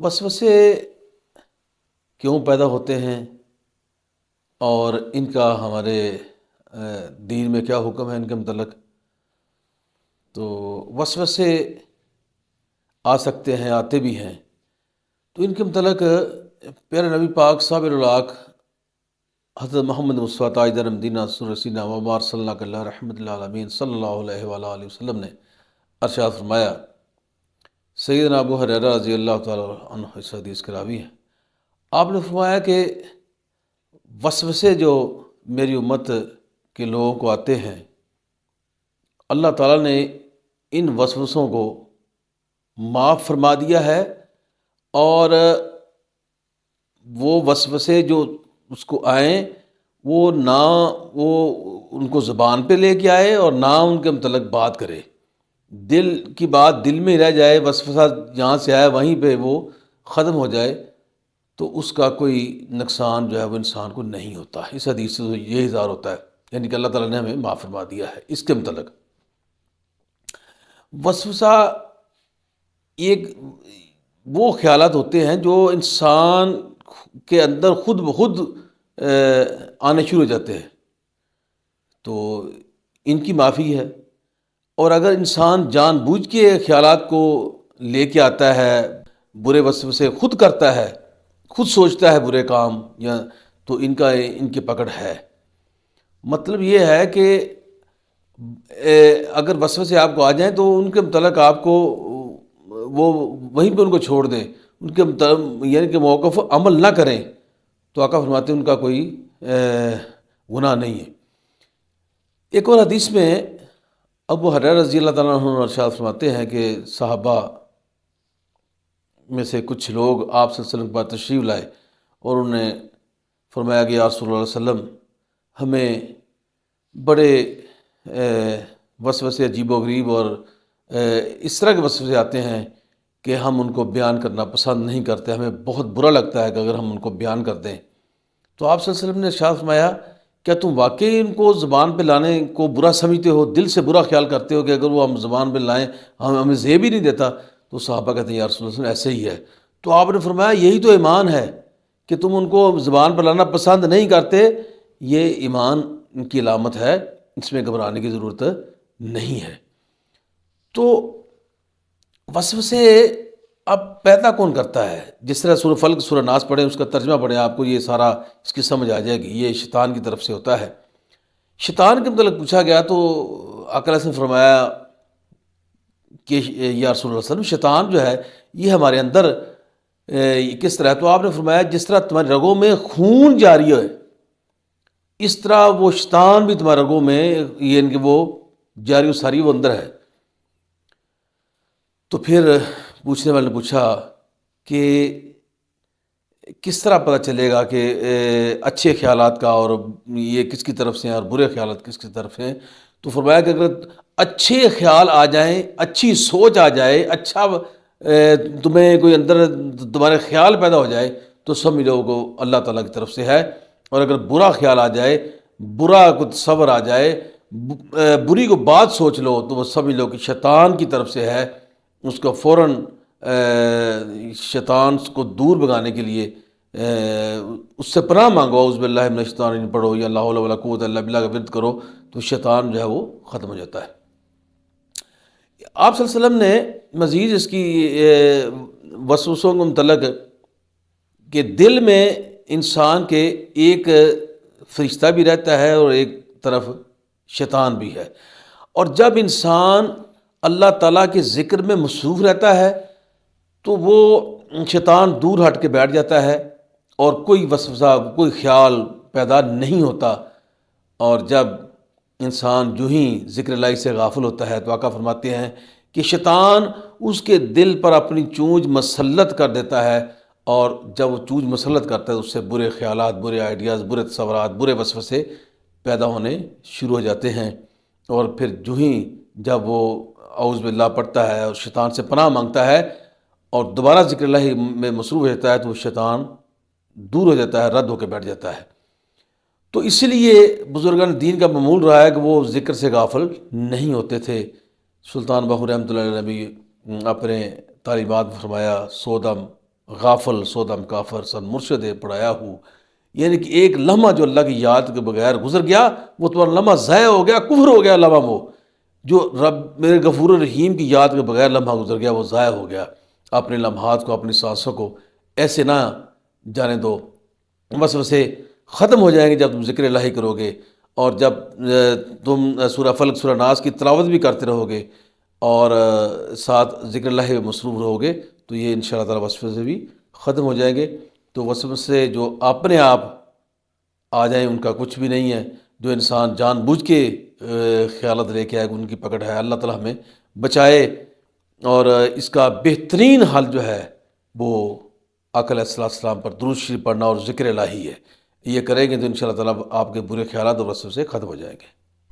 وسوسے کیوں پیدا ہوتے ہیں اور ان کا ہمارے دین میں کیا حکم ہے ان کے متعلق؟ تو وسوسے آ سکتے ہیں، آتے بھی ہیں، تو ان کے متعلق پیارے نبی پاک صاحب الولاق حضرت محمد مصطفیٰ تاجدار مدینہ سیدنا وبار صلی اللہ علیہ رحمۃ اللہ عالمین صلی اللہ علیہ وآلہ وسلم نے ارشاد فرمایا، سیدنا ابو ہریرہ رضی اللہ تعالیٰ عنہ اس حدیث کے راوی ہیں، آپ نے فرمایا کہ وسوسے جو میری امت کے لوگوں کو آتے ہیں، اللہ تعالیٰ نے ان وسوسوں کو معاف فرما دیا ہے، اور وہ وسوسے جو اس کو آئیں وہ نہ وہ ان کو زبان پہ لے کے آئے اور نہ ان کے متعلق بات کرے، دل کی بات دل میں رہ جائے، وسوسہ جہاں سے آئے وہیں پہ وہ ختم ہو جائے، تو اس کا کوئی نقصان جو ہے وہ انسان کو نہیں ہوتا۔ اس حدیث سے یہ اظہار ہوتا ہے، یعنی کہ اللہ تعالیٰ نے ہمیں معاف فرما دیا ہے اس کے متعلق۔ وسوسہ ایک وہ خیالات ہوتے ہیں جو انسان کے اندر خود بخود آنے شروع ہو جاتے ہیں، تو ان کی معافی ہے۔ اور اگر انسان جان بوجھ کے خیالات کو لے کے آتا ہے، برے وسوسے خود کرتا ہے، خود سوچتا ہے برے کام، یا تو ان کی پکڑ ہے۔ مطلب یہ ہے کہ اگر وسوسے آپ کو آ جائیں تو ان کے متعلق آپ کو وہ وہیں پہ ان کو چھوڑ دیں، ان کے یعنی کہ موقف عمل نہ کریں، تو آقا فرماتے ہیں ان کا کوئی گناہ نہیں ہے۔ ایک اور حدیث میں ابو ہریرہ رضی اللہ تعالیٰ عنہ ارشاد فرماتے ہیں کہ صحابہ میں سے کچھ لوگ آپ صلی اللہ علیہ وسلم کے پاس تشریف لائے اور انہوں نے فرمایا کہ یا رسول اللہ علیہ وسلم، ہمیں بڑے وسوسے عجیب و غریب اور اس طرح کے وسوسے آتے ہیں کہ ہم ان کو بیان کرنا پسند نہیں کرتے، ہمیں بہت برا لگتا ہے کہ اگر ہم ان کو بیان کر دیں۔ تو آپ صلی اللہ علیہ وسلم نے ارشاد فرمایا، کیا تم واقعی ان کو زبان پہ لانے کو برا سمجھتے ہو، دل سے برا خیال کرتے ہو کہ اگر وہ ہم زبان پہ لائیں ہمیں زیب ہی نہیں دیتا؟ تو صحابہ کہتے ہیں یا رسول اللہ ایسے ہی ہے۔ تو آپ نے فرمایا یہی تو ایمان ہے کہ تم ان کو زبان پر لانا پسند نہیں کرتے، یہ ایمان کی علامت ہے، اس میں گھبرانے کی ضرورت نہیں ہے۔ تو وسوسے اب پیدا کون کرتا ہے؟ جس طرح سورہ فلق سورہ ناس پڑھیں، اس کا ترجمہ پڑھیں، آپ کو یہ سارا اس کی سمجھ آ جائے گی، یہ شیطان کی طرف سے ہوتا ہے۔ شیطان کے متعلق پوچھا گیا تو آقا علیہ السلام نے فرمایا کہ یا رسول اللہ صلی اللہ علیہ وسلم، شیطان جو ہے یہ ہمارے اندر کس طرح ہے؟ تو آپ نے فرمایا جس طرح تمہارے رگوں میں خون جاری ہے، اس طرح وہ شیطان بھی تمہارے رگوں میں یعنی کہ وہ جاری و ساری وہ اندر ہے۔ تو پھر پوچھنے والے نے پوچھا کہ کس طرح پتہ چلے گا کہ اچھے خیالات کا اور یہ کس کی طرف سے ہیں اور برے خیالات کس کی طرف ہیں؟ تو فرمایا کہ اگر اچھے خیال آ جائیں، اچھی سوچ آ جائے، اچھا تمہیں کوئی اندر تمہارے خیال پیدا ہو جائے تو سمجھ لو کہ اللہ تعالیٰ کی طرف سے ہے، اور اگر برا خیال آ جائے، برا کوئی تصور آ جائے، بری کو بات سوچ لو تو وہ سمجھ لو کہ شیطان کی طرف سے ہے۔ اس کو فوراً شیطان کو دور بھگانے کے لیے اس سے پناہ مانگو، اعوذ باللہ من الشیطان الرجیم پڑھو یا لا حول ولا قوت الا باللہ کا ورد کرو، تو شیطان جو ہے وہ ختم ہو جاتا ہے۔ آپ صلی اللہ علیہ وسلم نے مزید اس کی وسوسوں کے متعلق کہ دل میں انسان کے ایک فرشتہ بھی رہتا ہے اور ایک طرف شیطان بھی ہے، اور جب انسان اللہ تعالیٰ کے ذکر میں مصروف رہتا ہے تو وہ شیطان دور ہٹ کے بیٹھ جاتا ہے اور کوئی وسوسہ کوئی خیال پیدا نہیں ہوتا۔ اور جب انسان جو ہی ذکر اللہ سے غافل ہوتا ہے تو آقا فرماتے ہیں کہ شیطان اس کے دل پر اپنی چونچ مسلط کر دیتا ہے، اور جب وہ چونچ مسلط کرتا ہے تو اس سے برے خیالات، برے آئیڈیاز، برے تصورات، برے وسوسے پیدا ہونے شروع ہو جاتے ہیں۔ اور پھر جو ہی جب وہ اعوذ باللہ پڑھتا ہے اور شیطان سے پناہ مانگتا ہے اور دوبارہ ذکر اللہ میں مصروف رہتا ہے تو وہ شیطان دور ہو جاتا ہے، رد ہو کے بیٹھ جاتا ہے۔ تو اس لیے بزرگان دین کا معمول رہا ہے کہ وہ ذکر سے غافل نہیں ہوتے تھے۔ سلطان باہو رحمۃ اللہ علیہ نے بھی اپنے تعلیمات میں فرمایا، 100 دم غافل سودم کافر سن مرشد پڑھایا ہو، یعنی کہ ایک لمحہ جو اللہ کی یاد کے بغیر گزر گیا وہ تمہارا لمحہ ضائع ہو گیا، کفر ہو گیا لمحہ وہ جو رب میرے غفور الرحیم کی یاد کے بغیر لمحہ گزر گیا وہ ضائع ہو گیا۔ اپنے لمحات کو، اپنی سانسوں کو ایسے نہ جانے دو، وسوسے ختم ہو جائیں گے جب تم ذکر الہی کرو گے، اور جب تم سورہ فلق سورہ ناس کی تلاوت بھی کرتے رہو گے اور ساتھ ذکر اللہ میں مصروف رہو گے تو یہ انشاءاللہ تعالیٰ وسوسے بھی ختم ہو جائیں گے۔ تو وسوسے جو اپنے آپ آ جائیں ان کا کچھ بھی نہیں ہے، جو انسان جان بوجھ کے خیالات لے کے آئے ان کی پکڑ ہے۔ اللہ تعالیٰ ہمیں بچائے، اور اس کا بہترین حل جو ہے وہ آقا علیہ السلام پر درود شریف پڑھنا اور ذکر الہی ہے۔ یہ کریں گے تو انشاءاللہ تعالیٰ آپ کے برے خیالات اور وسوسے ختم ہو جائیں گے۔